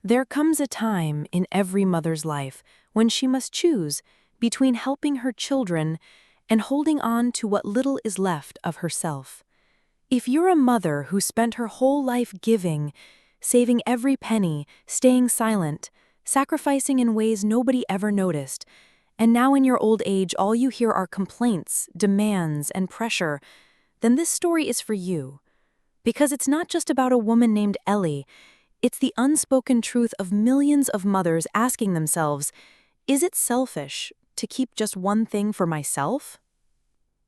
There comes a time in every mother's life when she must choose between helping her children and holding on to what little is left of herself. If you're a mother who spent her whole life giving, saving every penny, staying silent, sacrificing in ways nobody ever noticed, and now in your old age all you hear are complaints, demands, and pressure, then this story is for you. Because it's not just about a woman named Ellie, it's the unspoken truth of millions of mothers asking themselves, is it selfish to keep just one thing for myself?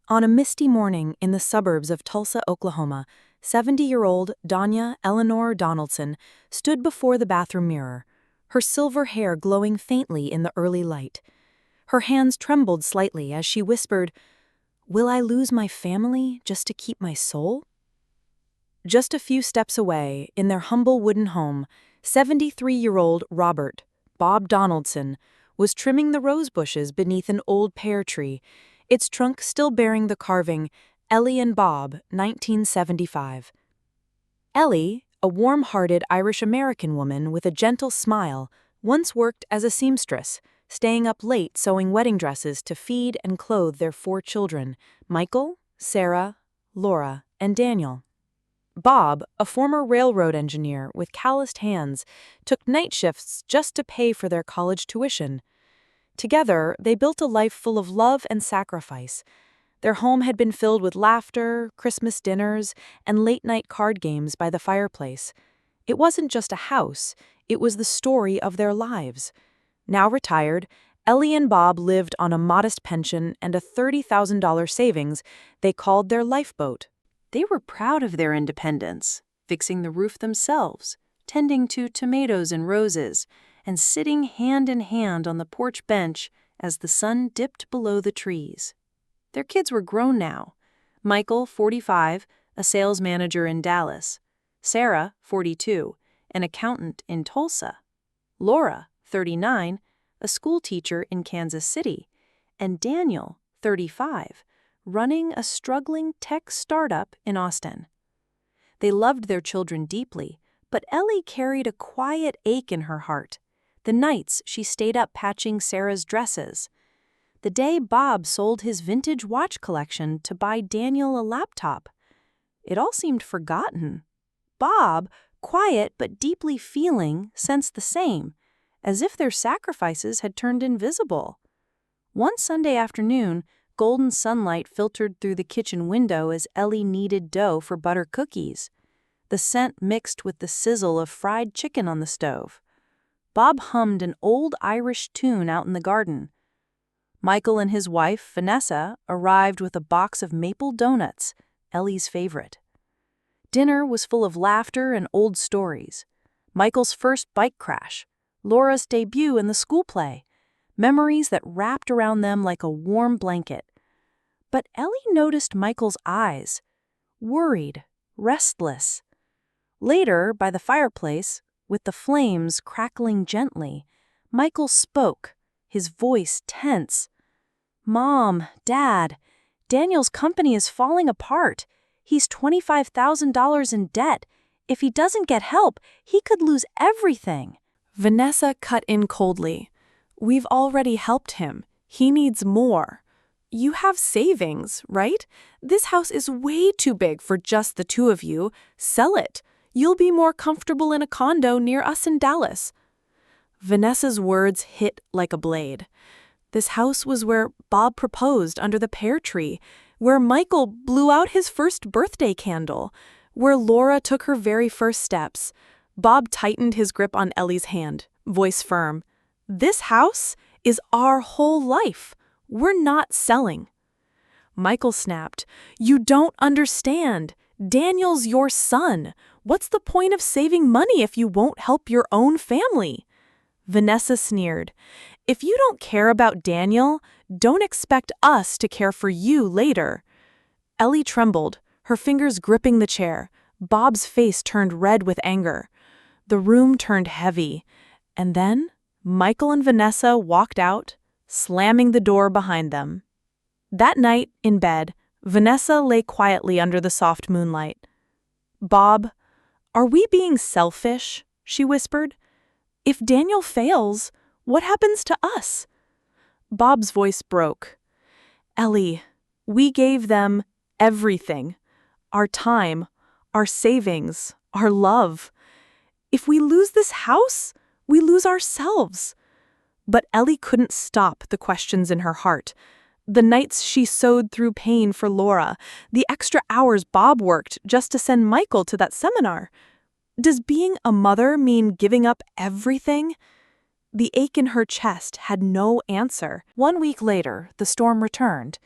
On a misty morning in the suburbs of Tulsa, Oklahoma, 70-year-old Danya Eleanor Donaldson stood before the bathroom mirror, her silver hair glowing faintly in the early light. Her hands trembled slightly as she whispered, "Will I lose my family just to keep my soul?" Just a few steps away, in their humble wooden home, 73-year-old Robert, Bob Donaldson, was trimming the rose bushes beneath an old pear tree, its trunk still bearing the carving, "Ellie and Bob, 1975. Ellie, a warm-hearted Irish-American woman with a gentle smile, once worked as a seamstress, staying up late sewing wedding dresses to feed and clothe their 4 children, Michael, Sarah, Laura, and Daniel. Bob, a former railroad engineer with calloused hands, took night shifts just to pay for their college tuition. Together, they built a life full of love and sacrifice. Their home had been filled with laughter, Christmas dinners, and late-night card games by the fireplace. It wasn't just a house, it was the story of their lives. Now retired, Ellie and Bob lived on a modest pension and a $30,000 savings they called their lifeboat. They were proud of their independence, fixing the roof themselves, tending to tomatoes and roses, and sitting hand in hand on the porch bench as the sun dipped below the trees. Their kids were grown now. Michael, 45, a sales manager in Dallas. Sarah, 42, an accountant in Tulsa. Laura, 39, a school teacher in Kansas City. And Daniel, 35, running a struggling tech startup in Austin. They loved their children deeply, but Ellie carried a quiet ache in her heart. The nights she stayed up patching Sarah's dresses. The day Bob sold his vintage watch collection to buy Daniel a laptop. It all seemed forgotten. Bob, quiet but deeply feeling, sensed the same, as if their sacrifices had turned invisible. One Sunday afternoon, golden sunlight filtered through the kitchen window as Ellie kneaded dough for butter cookies. The scent mixed with the sizzle of fried chicken on the stove. Bob hummed an old Irish tune out in the garden. Michael and his wife, Vanessa, arrived with a box of maple donuts, Ellie's favorite. Dinner was full of laughter and old stories. Michael's first bike crash, Laura's debut in the school play, memories that wrapped around them like a warm blanket. But Ellie noticed Michael's eyes, worried, restless. Later, by the fireplace, with the flames crackling gently, Michael spoke, his voice tense. "Mom, Dad, Daniel's company is falling apart. He's $25,000 in debt. If he doesn't get help, he could lose everything." Vanessa cut in coldly. "We've already helped him. He needs more. You have savings, right? This house is way too big for just the 2 of you. Sell it. You'll be more comfortable in a condo near us in Dallas." Vanessa's words hit like a blade. This house was where Bob proposed under the pear tree, where Michael blew out his first birthday candle, where Laura took her very first steps. Bob tightened his grip on Ellie's hand, voice firm. "This house is our whole life. We're not selling." Michael snapped, "You don't understand. Daniel's your son. What's the point of saving money if you won't help your own family?" Vanessa sneered, "If you don't care about Daniel, don't expect us to care for you later." Ellie trembled, her fingers gripping the chair. Bob's face turned red with anger. The room turned heavy, and then Michael and Vanessa walked out, slamming the door behind them. That night, in bed, Vanessa lay quietly under the soft moonlight. "Bob, are we being selfish?" she whispered. If Daniel fails, what happens to us? Bob's voice broke. Ellie, we gave them everything. Our time, our savings, our love. If we lose this house, we lose ourselves. But Ellie couldn't stop the questions in her heart. The nights she sewed through pain for Laura, the extra hours Bob worked just to send Michael to that seminar. Does being a mother mean giving up everything? The ache in her chest had no answer. 1 week later, the storm returned.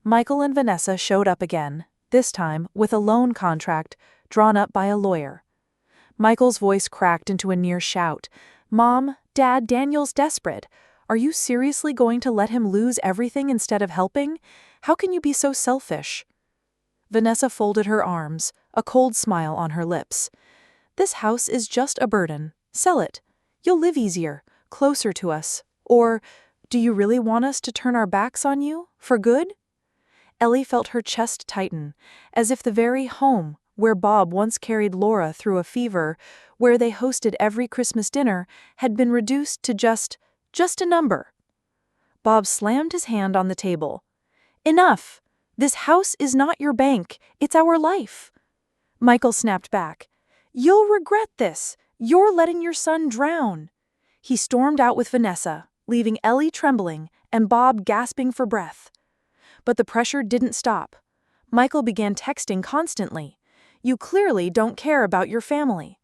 Michael and Vanessa showed up again, this time with a loan contract drawn up by a lawyer. Michael's voice cracked into a near shout. "Mom, Dad, Daniel's desperate. Are you seriously going to let him lose everything instead of helping? How can you be so selfish?" Vanessa folded her arms, a cold smile on her lips. "This house is just a burden. Sell it. You'll live easier, closer to us. Or, do you really want us to turn our backs on you, for good?" Ellie felt her chest tighten, as if the very home where Bob once carried Laura through a fever, where they hosted every Christmas dinner, had been reduced to just a number. Bob slammed his hand on the table. "Enough! This house is not your bank, it's our life." Michael snapped back. "You'll regret this. You're letting your son drown." He stormed out with Vanessa, leaving Ellie trembling and Bob gasping for breath. But the pressure didn't stop. Michael began texting constantly. "You clearly don't care about your family."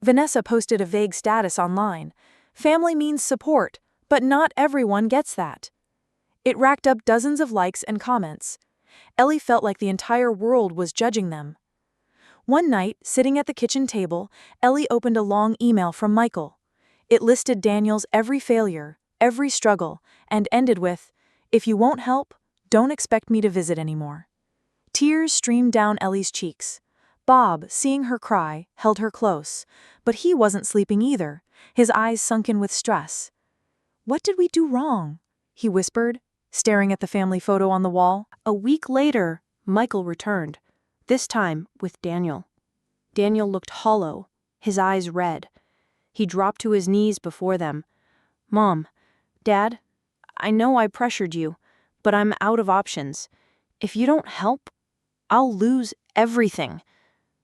Vanessa posted a vague status online. "Family means support, but not everyone gets that." It racked up dozens of likes and comments. Ellie felt like the entire world was judging them. One night, sitting at the kitchen table, Ellie opened a long email from Michael. It listed Daniel's every failure, every struggle, and ended with, "If you won't help, don't expect me to visit anymore." Tears streamed down Ellie's cheeks. Bob, seeing her cry, held her close, but he wasn't sleeping either, his eyes sunken with stress. "What did we do wrong?" he whispered, staring at the family photo on the wall. A week later, Michael returned, this time with Daniel. Daniel looked hollow, his eyes red. He dropped to his knees before them. "Mom, Dad, I know I pressured you, but I'm out of options. If you don't help, I'll lose everything."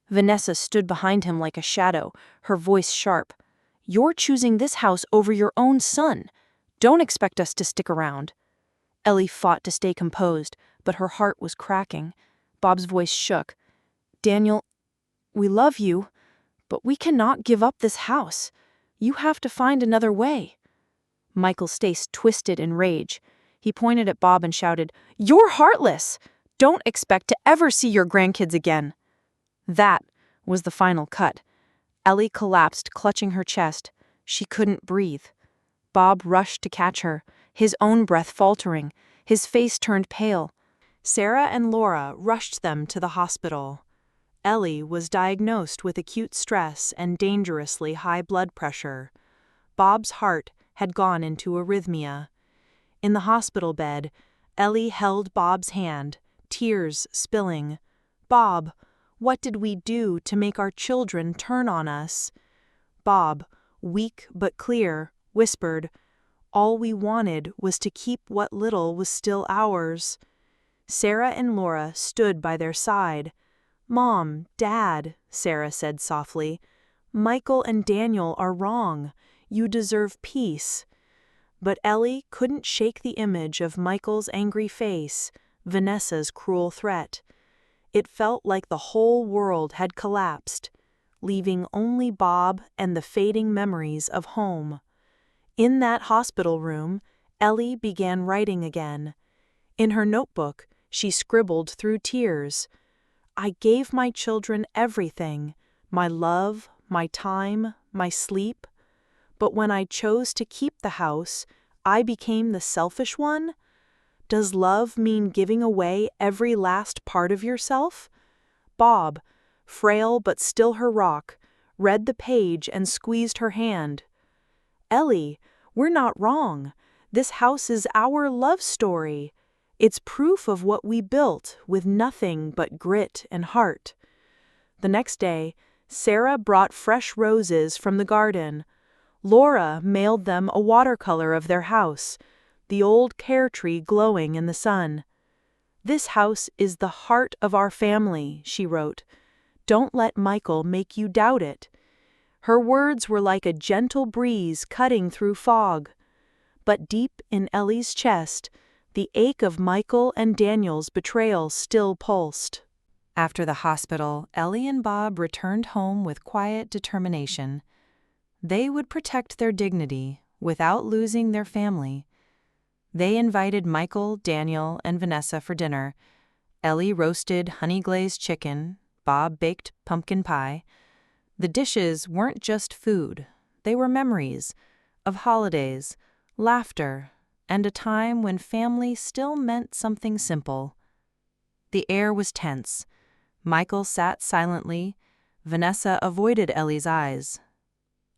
Vanessa stood behind him like a shadow, her voice sharp. "You're choosing this house over your own son. Don't expect us to stick around." Ellie fought to stay composed, but her heart was cracking. Bob's voice shook. "Daniel, we love you, but we cannot give up this house. You have to find another way." Michael's face twisted in rage. He pointed at Bob and shouted, "You're heartless! Don't expect to ever see your grandkids again." That was the final cut. Ellie collapsed, clutching her chest. She couldn't breathe. Bob rushed to catch her, his own breath faltering, his face turned pale. Sarah and Laura rushed them to the hospital. Ellie was diagnosed with acute stress and dangerously high blood pressure. Bob's heart had gone into arrhythmia. In the hospital bed, Ellie held Bob's hand, tears spilling. "Bob, what did we do to make our children turn on us?" Bob, weak but clear, whispered, "All we wanted was to keep what little was still ours." Sarah and Laura stood by their side. "Mom, Dad," Sarah said softly, "Michael and Daniel are wrong. You deserve peace." But Ellie couldn't shake the image of Michael's angry face, Vanessa's cruel threat. It felt like the whole world had collapsed, leaving only Bob and the fading memories of home. In that hospital room, Ellie began writing again. In her notebook, she scribbled through tears, "I gave my children everything, my love, my time, my sleep. But when I chose to keep the house, I became the selfish one? Does love mean giving away every last part of yourself?" Bob, frail but still her rock, read the page and squeezed her hand. "Ellie, we're not wrong. This house is our love story. It's proof of what we built with nothing but grit and heart." The next day, Sarah brought fresh roses from the garden. Laura mailed them a watercolor of their house, the old care tree glowing in the sun. "This house is the heart of our family," she wrote. "Don't let Michael make you doubt it." Her words were like a gentle breeze cutting through fog. But deep in Ellie's chest, the ache of Michael and Daniel's betrayal still pulsed. After the hospital, Ellie and Bob returned home with quiet determination. They would protect their dignity without losing their family. They invited Michael, Daniel, and Vanessa for dinner. Ellie roasted honey-glazed chicken, Bob baked pumpkin pie. The dishes weren't just food. They were memories of holidays, laughter, and a time when family still meant something simple. The air was tense. Michael sat silently. Vanessa avoided Ellie's eyes.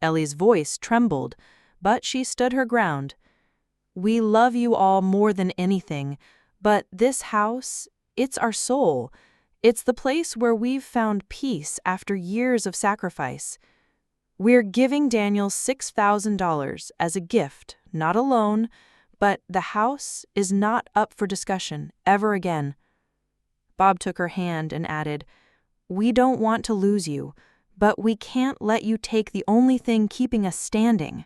Ellie's voice trembled, but she stood her ground. "We love you all more than anything, but this house, it's our soul. It's the place where we've found peace after years of sacrifice. We're giving Daniel $6,000 as a gift, not a loan, but the house is not up for discussion ever again." Bob took her hand and added, "We don't want to lose you, but we can't let you take the only thing keeping us standing."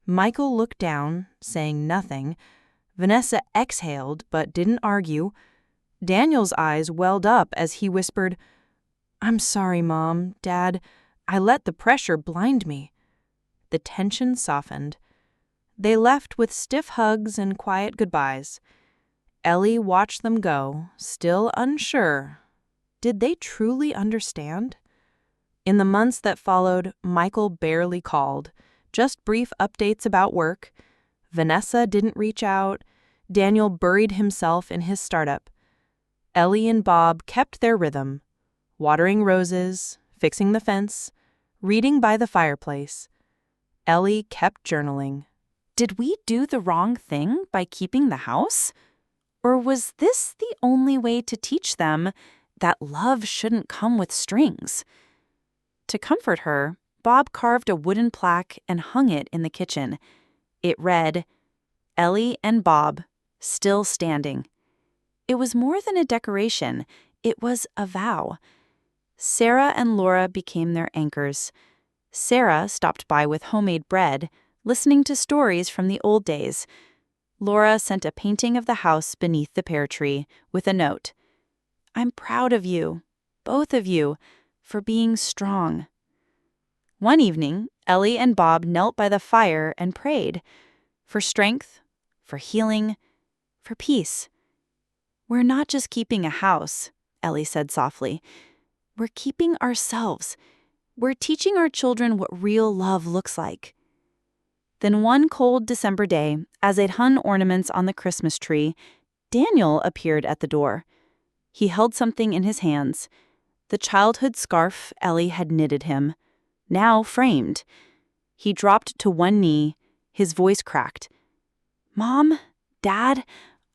Michael looked down, saying nothing. Vanessa exhaled but didn't argue. Daniel's eyes welled up as he whispered, "I'm sorry, Mom, Dad. I let the pressure blind me." The tension softened. They left with stiff hugs and quiet goodbyes. Ellie watched them go, still unsure. Did they truly understand? In the months that followed, Michael barely called, just brief updates about work. Vanessa didn't reach out. Daniel buried himself in his startup. Ellie and Bob kept their rhythm, watering roses, fixing the fence, reading by the fireplace. Ellie kept journaling. Did we do the wrong thing by keeping the house? Or was this the only way to teach them that love shouldn't come with strings? To comfort her, Bob carved a wooden plaque and hung it in the kitchen. It read, "Ellie and Bob, still standing." It was more than a decoration, it was a vow. Sarah and Laura became their anchors. Sarah stopped by with homemade bread, listening to stories from the old days. Laura sent a painting of the house beneath the pear tree with a note. "I'm proud of you, both of you, for being strong." One evening, Ellie and Bob knelt by the fire and prayed for strength, for healing, for peace. "We're not just keeping a house," Ellie said softly. "We're keeping ourselves. We're teaching our children what real love looks like." Then one cold December day, as they'd hung ornaments on the Christmas tree, Daniel appeared at the door. He held something in his hands, the childhood scarf Ellie had knitted him, now framed. He dropped to one knee, his voice cracked. "Mom, Dad,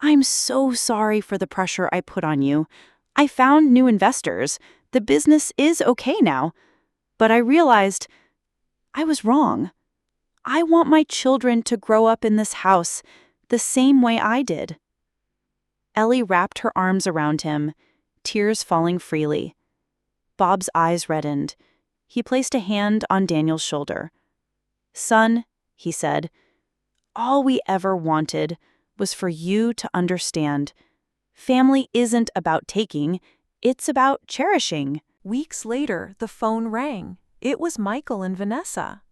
I'm so sorry for the pressure I put on you. I found new investors. The business is okay now. But I realized I was wrong. I want my children to grow up in this house the same way I did." Ellie wrapped her arms around him, tears falling freely. Bob's eyes reddened. He placed a hand on Daniel's shoulder. "Son," he said, "all we ever wanted was for you to understand. Family isn't about taking, it's about cherishing." Weeks later, the phone rang. It was Michael and Vanessa.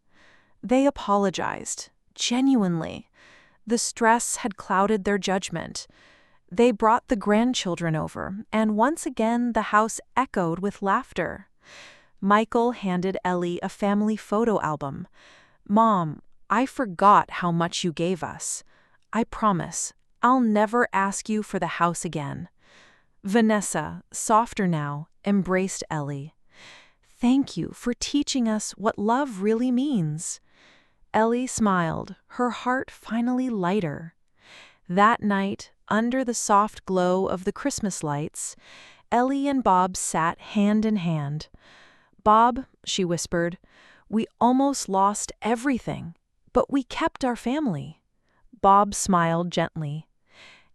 They apologized, genuinely. The stress had clouded their judgment. They brought the grandchildren over, and once again the house echoed with laughter. Michael handed Ellie a family photo album. "Mom, I forgot how much you gave us. I promise, I'll never ask you for the house again." Vanessa, softer now, embraced Ellie. "Thank you for teaching us what love really means." Ellie smiled, her heart finally lighter. That night, under the soft glow of the Christmas lights, Ellie and Bob sat hand in hand. "Bob," she whispered, We almost lost everything, but we kept our family." Bob smiled gently.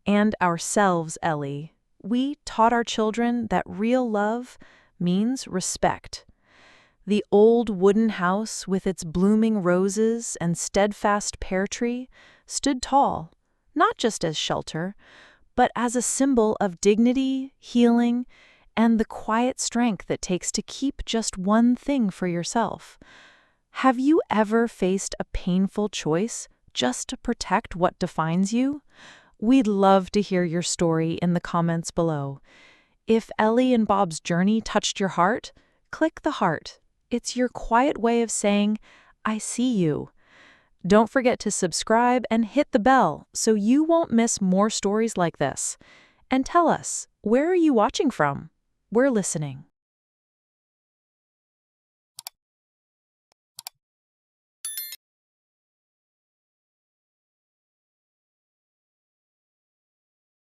"And ourselves, Ellie. We taught our children that real love means respect." The old wooden house with its blooming roses and steadfast pear tree stood tall, not just as shelter, but as a symbol of dignity, healing, and the quiet strength it takes to keep just one thing for yourself. Have you ever faced a painful choice just to protect what defines you? We'd love to hear your story in the comments below. If Ellie and Bob's journey touched your heart, click the heart. It's your quiet way of saying, "I see you." Don't forget to subscribe and hit the bell so you won't miss more stories like this. And tell us, where are you watching from? We're listening.